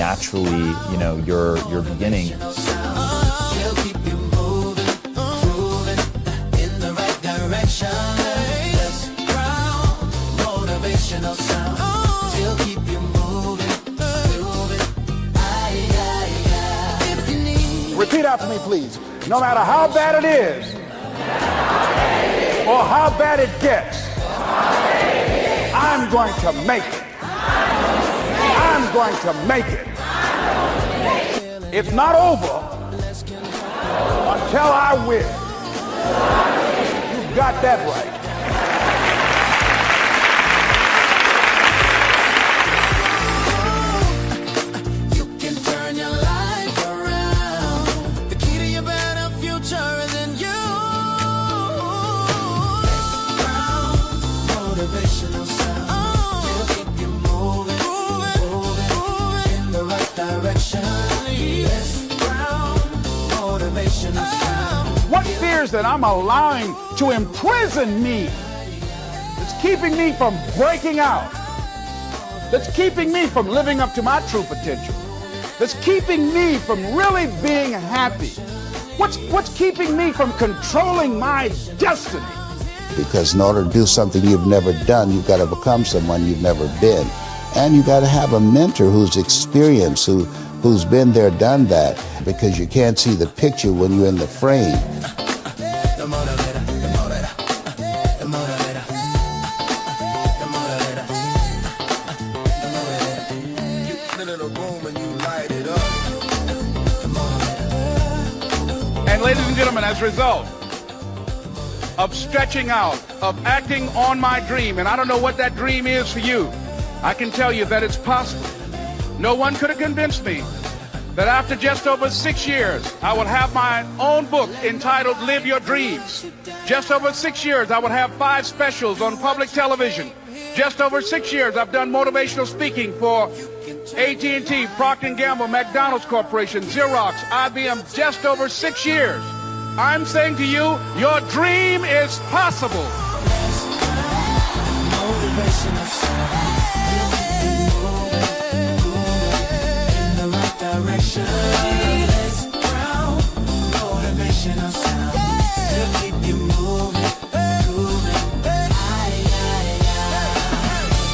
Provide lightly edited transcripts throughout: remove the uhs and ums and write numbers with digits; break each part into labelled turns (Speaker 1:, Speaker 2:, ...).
Speaker 1: naturally, you're beginning.
Speaker 2: Repeat after me, please. No matter how bad it is, or how bad it gets, I'm going to make it. I'm going to make it. It's not over until I win. You've got that right. What fears that I'm allowing to imprison me, that's keeping me from breaking out, that's keeping me from living up to my true potential, that's keeping me from really being happy? What's keeping me from controlling my destiny?
Speaker 3: Because in order to do something you've never done, you've got to become someone you've never been. And you've got to have a mentor who's experienced, who's been there, done that, because you can't see the picture when you're in the frame.
Speaker 2: And ladies and gentlemen, as a result of stretching out, of acting on my dream, and I don't know what that dream is for you, I can tell you that it's possible. No one could have convinced me that after just over 6 years, I would have my own book entitled Live Your Dreams. Just over 6 years, I would have 5 specials on public television. Just over 6 years, I've done motivational speaking for AT&T, Procter & Gamble, McDonald's Corporation, Xerox, IBM. Just over 6 years. I'm saying to you, your dream is possible.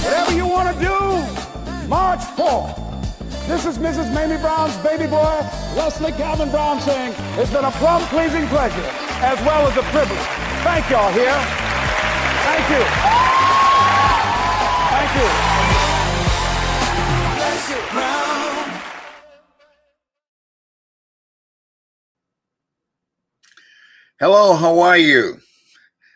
Speaker 2: Whatever you want to do, March 4th. This is Mrs. Mamie Brown's baby boy, Leslie Calvin Brown, saying it's been a plum-pleasing pleasure as well as a privilege. Thank y'all here. Thank you. Thank you.
Speaker 4: Hello, how are you?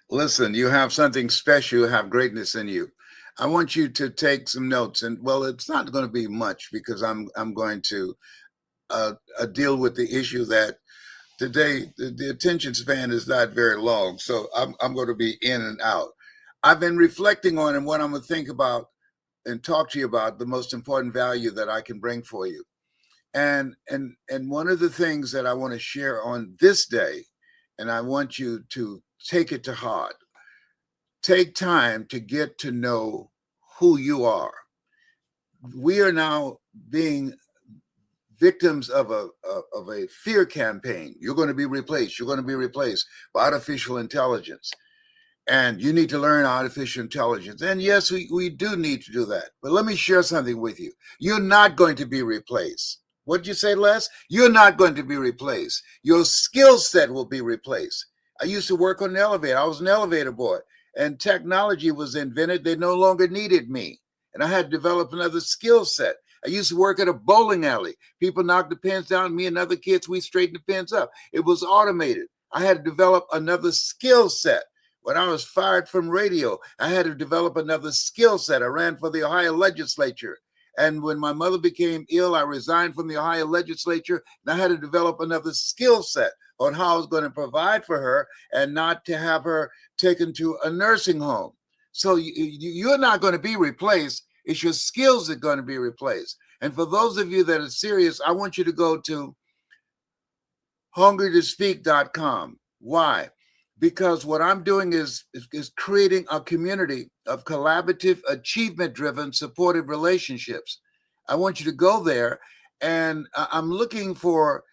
Speaker 4: Listen, you have something special, you have greatness in you. I want you to take some notes, and well, it's not going to be much because I'm going to deal with the issue that today the attention span is not very long, so I'm going to be in and out. I've been reflecting on and what I'm going to think about and talk to you about the most important value that I can bring for you. And one of the things that I want to share on this day, and I want you to take it to heart. Take time to get to know who you are. We are now being victims of a fear campaign. You're going to be replaced. You're going to be replaced by artificial intelligence. And you need to learn artificial intelligence. And yes, we do need to do that. But let me share something with you. You're not going to be replaced. What did you say, Les? You're not going to be replaced. Your skill set will be replaced. I used to work on an elevator. I was an elevator boy. And technology was invented. They no longer needed me. And I had to develop another skill set. I used to work at a bowling alley. People knocked the pins down. Me and other kids, we straightened the pins up. It was automated. I had to develop another skill set. When I was fired from radio, I had to develop another skill set. I ran for the Ohio legislature. And when my mother became ill, I resigned from the Ohio legislature, and I had to develop another skill set on how I was going to provide for her and not to have her taken to a nursing home. So you're not going to be replaced. It's your skills that are going to be replaced. And for those of you that are serious, I want you to go to hungrytospeak.com. Why? Because what I'm doing is creating a community of collaborative, achievement-driven, supportive relationships. I want you to go there And I'm looking for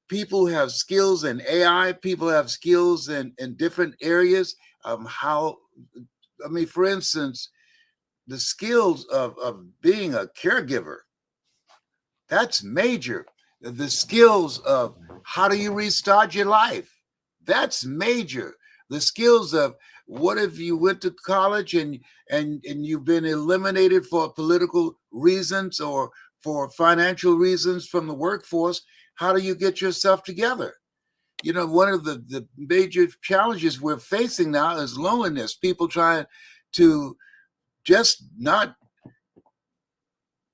Speaker 4: people who have skills in AI, people who have skills in different areas. For instance, the skills of being a caregiver, that's major. The skills of how do you restart your life, that's major. The skills of what if you went to college and you've been eliminated for political reasons or for financial reasons from the workforce, how do you get yourself together? You know, one of the major challenges we're facing now is loneliness, people trying to just not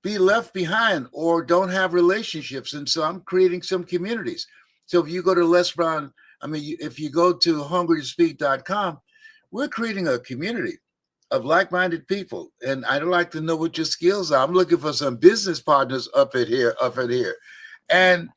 Speaker 4: be left behind or don't have relationships. And so I'm creating some communities. So if you go to if you go to hungrytospeak.com, we're creating a community of like-minded people. And I'd like to know what your skills are. I'm looking for some business partners up at here. And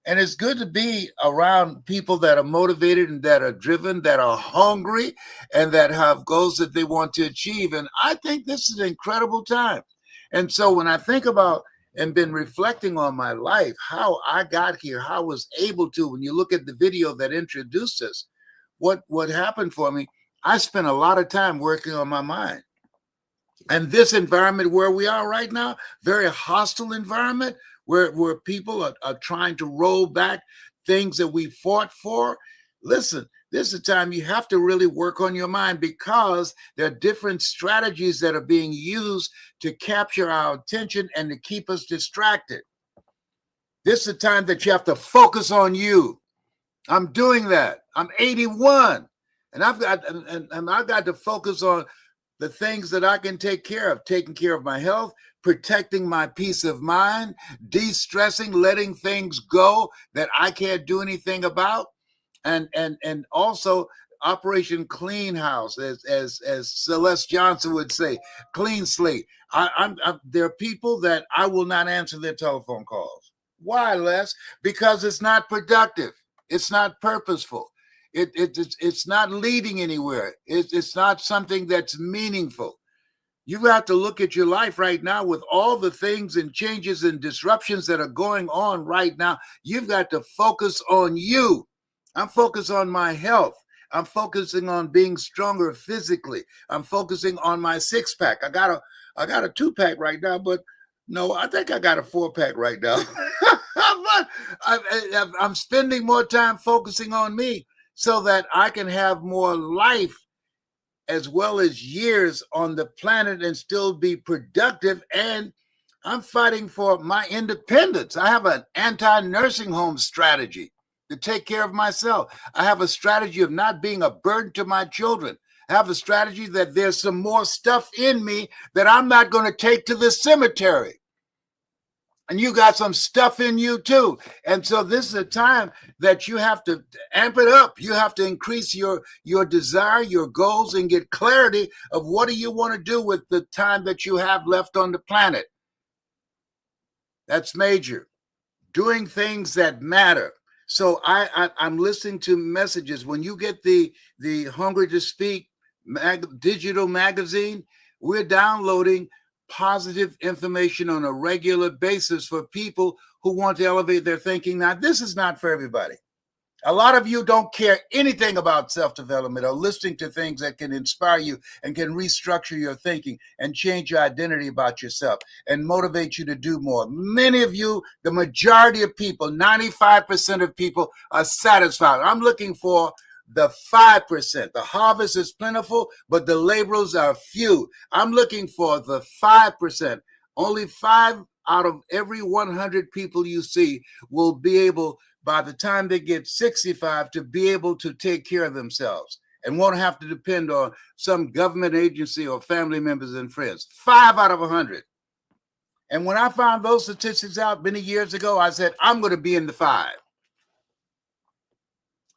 Speaker 4: it's good to be around people that are motivated and that are driven, that are hungry, and that have goals that they want to achieve. And I think this is an incredible time. And so when I think about and been reflecting on my life, how I got here, how I was able to, when you look at the video that introduced us, what happened for me, I spent a lot of time working on my mind. And this environment where we are right now, very hostile environment, where people are trying to roll back things that we fought for. Listen, this is a time you have to really work on your mind, because there are different strategies that are being used to capture our attention and to keep us distracted. This is a time that you have to focus on you. I'm doing that. I'm 81, and I've got to focus on the things that I can take care of, taking care of my health, protecting my peace of mind, de-stressing, letting things go that I can't do anything about, and also Operation Clean House, as Celeste Johnson would say, clean slate. There are people that I will not answer their telephone calls. Why, Les? Because it's not productive. It's not purposeful. It's not leading anywhere. It's not something that's meaningful. You have to look at your life right now with all the things and changes and disruptions that are going on right now. You've got to focus on you. I'm focused on my health. I'm focusing on being stronger physically. I'm focusing on my six-pack. I got a two-pack right now, but no, I think I got a four-pack right now. I'm spending more time focusing on me so that I can have more life as well as years on the planet and still be productive. And I'm fighting for my independence. I have an anti-nursing home strategy to take care of myself. I have a strategy of not being a burden to my children. I have a strategy that there's some more stuff in me that I'm not going to take to the cemetery. And you got some stuff in you too. And so this is a time that you have to amp it up. You have to increase your desire, your goals, and get clarity of what do you want to do with the time that you have left on the planet. That's major. Doing things that matter. So I'm listening to messages. When you get the Hungry to Speak digital magazine, we're downloading positive information on a regular basis for people who want to elevate their thinking. Now, this is not for everybody. A lot of you don't care anything about self-development or listening to things that can inspire you and can restructure your thinking and change your identity about yourself and motivate you to do more. Many of you, the majority of people, 95% of people are satisfied. I'm looking for the 5%. The harvest is plentiful, but the laborers are few. I'm looking for the 5%. Only 5 out of every 100 people you see will be able, by the time they get 65, to be able to take care of themselves and won't have to depend on some government agency or family members and friends. 5 out of 100. And when I found those statistics out many years ago, I said, I'm going to be in the 5.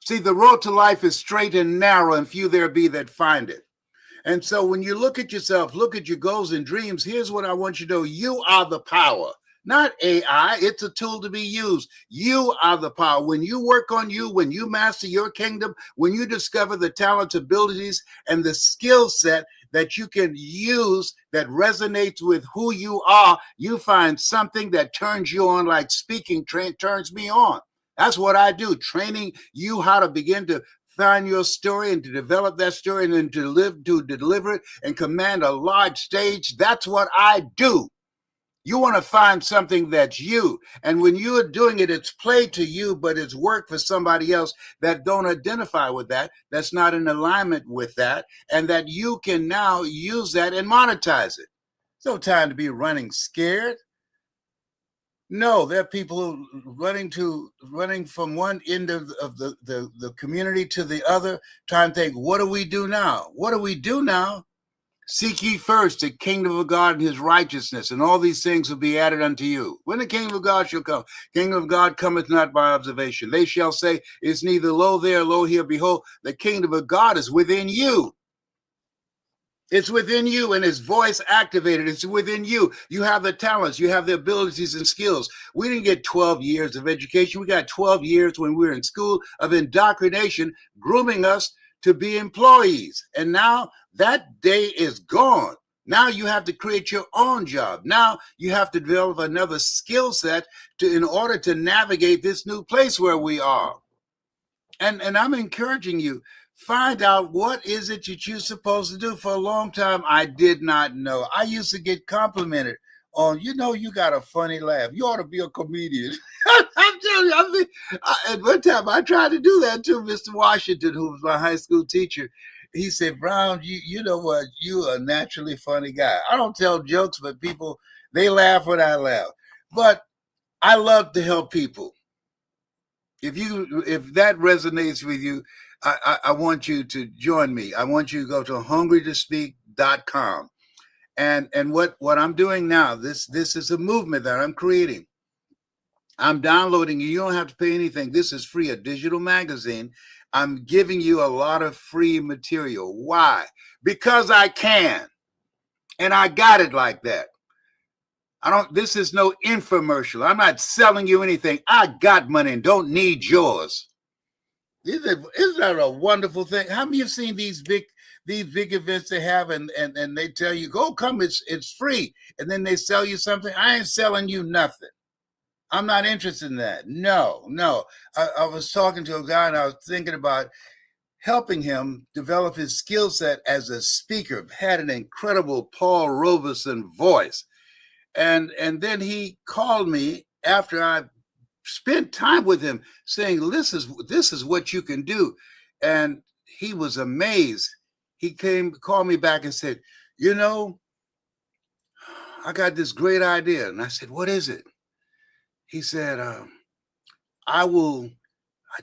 Speaker 4: See, the road to life is straight and narrow, and few there be that find it. And so when you look at yourself, look at your goals and dreams, here's what I want you to know. You are the power, not AI. It's a tool to be used. You are the power. When you work on you, when you master your kingdom, when you discover the talents, abilities, and the skill set that you can use that resonates with who you are. You find something that turns you on, like speaking turns me on. That's what I do, training you how to begin to find your story and to develop that story and then to deliver it and command a large stage. That's what I do. You want to find something that's you. And when you're doing it, it's play to you, but it's work for somebody else that don't identify with that, that's not in alignment with that, and that you can now use that and monetize it. No time to be running scared. No, there are people running from one end of the community to the other, trying to think, what do we do now? What do we do now? Seek ye first the kingdom of God and his righteousness, and all these things will be added unto you. When the kingdom of God shall come, kingdom of God cometh not by observation. They shall say, it's neither lo there, lo here. Behold, the kingdom of God is within you. It's within you, and it's voice activated. It's within you. You have the talents. You have the abilities and skills. We didn't get 12 years of education. We got 12 years when we were in school of indoctrination, grooming us to be employees. And now that day is gone. Now you have to create your own job. Now you have to develop another skill set in order to navigate this new place where we are. And I'm encouraging you, find out what is it that you're supposed to do. For a long time, I did not know. I used to get complimented on, you got a funny laugh. You ought to be a comedian. I'm telling you, at one time I tried to do that too. Mr. Washington, who was my high school teacher, he said, Brown, you know what? You're a naturally funny guy. I don't tell jokes, but people, they laugh when I laugh. But I love to help people. If that resonates with you, I want you to join me. I want you to go to hungrytospeak.com. And what I'm doing now, this is a movement that I'm creating. I'm downloading you. You don't have to pay anything. This is free, a digital magazine. I'm giving you a lot of free material. Why? Because I can. And I got it like that. This is no infomercial. I'm not selling you anything. I got money and don't need yours. Isn't that a wonderful thing? How many of you have seen these big events they have and they tell you, go come, it's free. And then they sell you something. I ain't selling you nothing. I'm not interested in that. No. I was talking to a guy and I was thinking about helping him develop his skill set as a speaker. Had an incredible Paul Robeson voice. And then he called me after I spent time with him saying, this is what you can do. And he was amazed. He called me back and said, I got this great idea. And I said, what is it? He said, I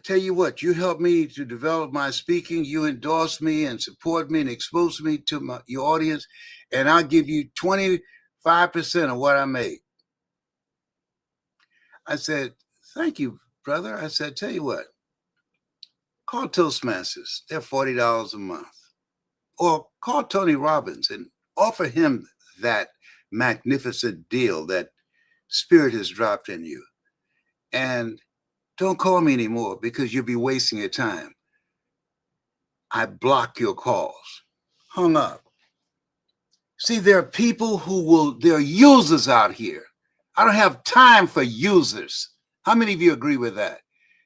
Speaker 4: tell you what, you help me to develop my speaking. You endorse me and support me and expose me to your audience. And I'll give you 25% of what I make. I said, thank you, brother. I said, tell you what, call Toastmasters. They're $40 a month. Or call Tony Robbins and offer him that magnificent deal that Spirit has dropped in you. And don't call me anymore because you'll be wasting your time. I block your calls. Hung up. See, there are people there are users out here. I don't have time for users. How many of you agree with that?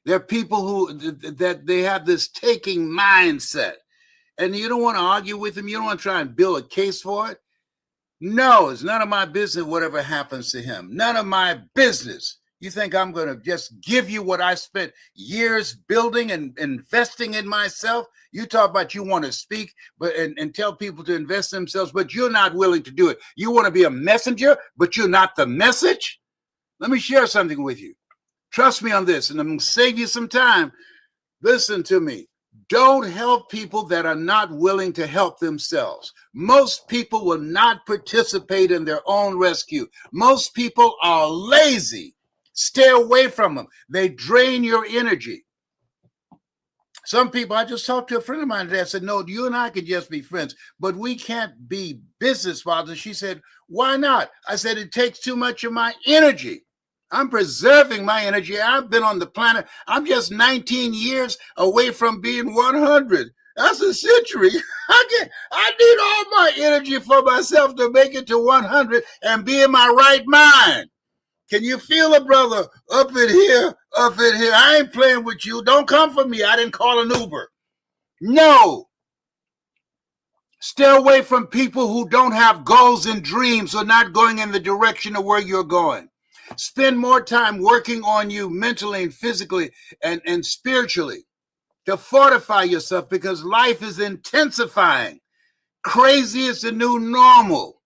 Speaker 4: There are people that they have this taking mindset, and you don't want to argue with them. You don't want to try and build a case for it. No, it's none of my business whatever happens to him. None of my business. You think I'm going to just give you what I spent years building and investing in myself? You talk about you want to speak and tell people to invest in themselves, but you're not willing to do it. You want to be a messenger, but you're not the message? Let me share something with you. Trust me on this, and I'm going to save you some time. Listen to me. Don't help people that are not willing to help themselves. Most people will not participate in their own rescue. Most people are lazy. Stay away from them. They drain your energy. Some people, I just talked to a friend of mine today. I said, no, you and I could just be friends, but we can't be business partners. She said, why not? I said, it takes too much of my energy. I'm preserving my energy. I've been on the planet. I'm just 19 years away from being 100. That's a century. I need all my energy for myself to make it to 100 and be in my right mind. Can you feel it, brother? Up in here, up in here. I ain't playing with you. Don't come for me. I didn't call an Uber. No. Stay away from people who don't have goals and dreams or not going in the direction of where you're going. Spend more time working on you mentally and physically and spiritually to fortify yourself, because life is intensifying. Crazy is the new normal.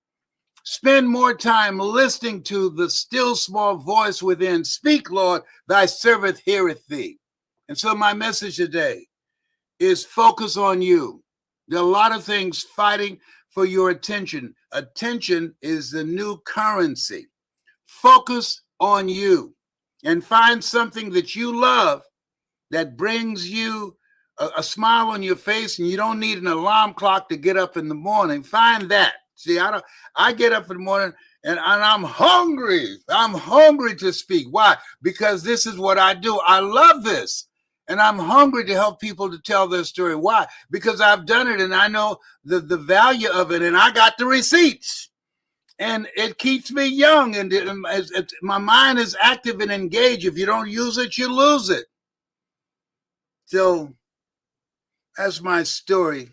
Speaker 4: Spend more time listening to the still small voice within. Speak, Lord, thy servant heareth thee. And so my message today is focus on you. There are a lot of things fighting for your attention. Attention is the new currency. Focus on you and find something that you love that brings you a smile on your face, and you don't need an alarm clock to get up in the morning. Find that. See, I get up in the morning and I'm hungry. I'm hungry to speak. Why? Because this is what I do. I love this. And I'm hungry to help people to tell their story. Why? Because I've done it and I know the value of it, and I got the receipts. And it keeps me young, and my mind is active and engaged. If you don't use it, you lose it. So that's my story,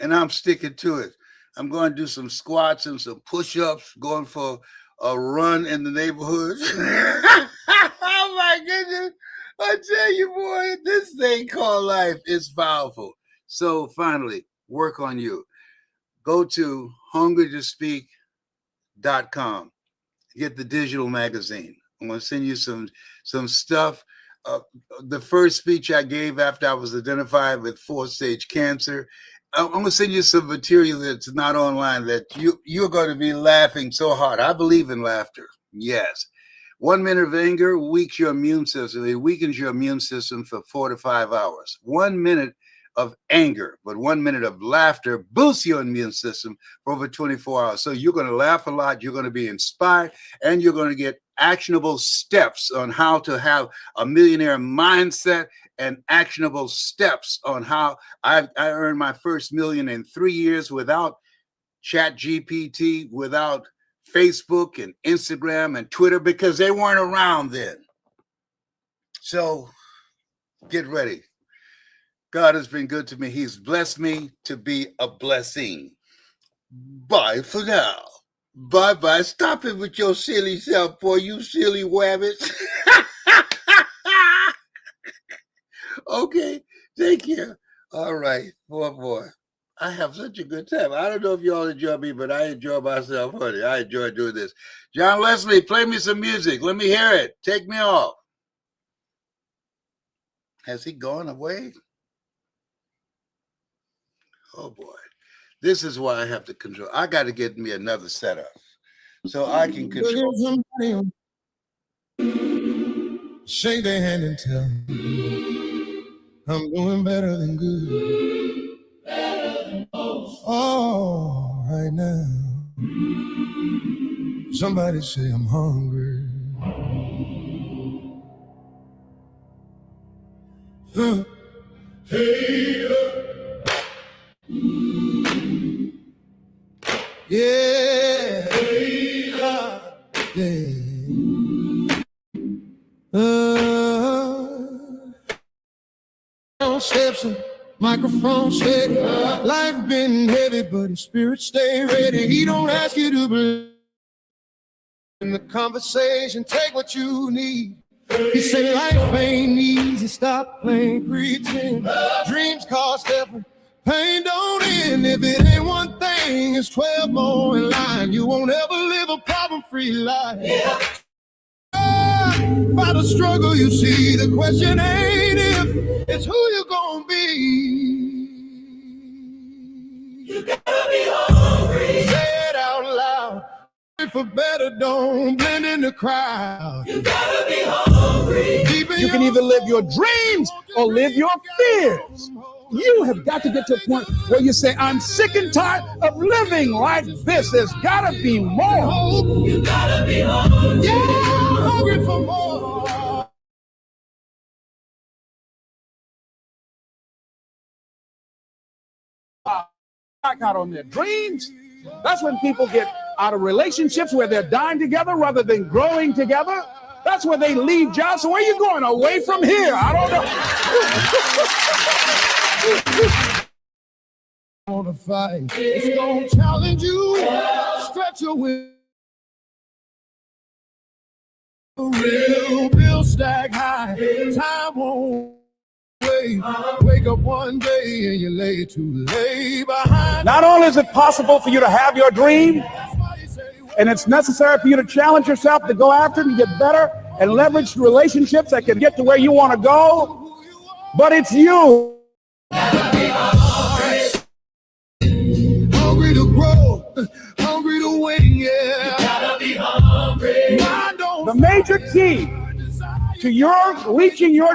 Speaker 4: and I'm sticking to it. I'm going to do some squats and some push-ups, going for a run in the neighborhood. Oh my goodness. I tell you, boy, this thing called life is powerful. So finally, work on you. Go to hungrytospeak.com. Get the digital magazine. I'm going to send you some stuff. The first speech I gave after I was identified with 4th-stage cancer, I'm going to send you some material that's not online that you're going to be laughing so hard. I believe in laughter. Yes. 1 minute of anger weakens your immune system. It weakens your immune system for 4 to 5 hours. 1 minute of anger, but 1 minute of laughter boosts your immune system for over 24 hours. So you're going to laugh a lot. You're going to be inspired, and you're going to get actionable steps on how to have a millionaire mindset, and actionable steps on how I earned my first million in 3 years without ChatGPT, without Facebook and Instagram and Twitter, because they weren't around then. So get ready. God has been good to me. He's blessed me to be a blessing. Bye for now. Bye-bye. Stop it with your silly self, boy, you silly wabbits. Okay, take care. All right, boy. I have such a good time. I don't know if y'all enjoy me, but I enjoy myself, honey. I enjoy doing this. John Leslie, play me some music. Let me hear it. Take me off. Has he gone away? Oh, boy. This is why I have to control. I got to get me another setup so I can control.
Speaker 5: Shake their hand and tell me I'm doing better than good. Oh, right now. Somebody say I'm hungry. Hey, yeah. Hey, yeah. Steps and microphone steady. Life been heavy, but his spirit stay ready. He don't ask you to believe in the conversation. Take what you need. He said life ain't easy. Stop playing pretend. Dreams cost effort. Pain don't end. If it ain't one thing, it's 12 more in line. You won't ever live a problem-free life. Yeah. By the struggle you see, the question ain't if, it's who you gonna be. You gotta be hungry. Say it out loud. For better, don't blend in the crowd. You gotta be hungry. You can either live your dreams or live your fears. You have got to get to a point where you say, I'm sick and tired of living like this. There's gotta be more. You gotta be hungry. Yeah, hungry for more.
Speaker 2: out on their dreams. That's when people get out of relationships where they're dying together rather than growing together. That's where they leave jobs. So where you going? Away from here? I don't know.
Speaker 5: On a fight, it's gonna challenge you. Stretch your will. Real bill stack high. Time won't wait. Wake up one day and you lay too late behind.
Speaker 2: Not only is it possible for you to have your dream, and it's necessary for you to challenge yourself to go after it and get better and leverage relationships that can get to where you want to go, but it's you.
Speaker 5: Hungry to grow, hungry to win, yeah. You gotta be hungry.
Speaker 2: The major key to your reaching your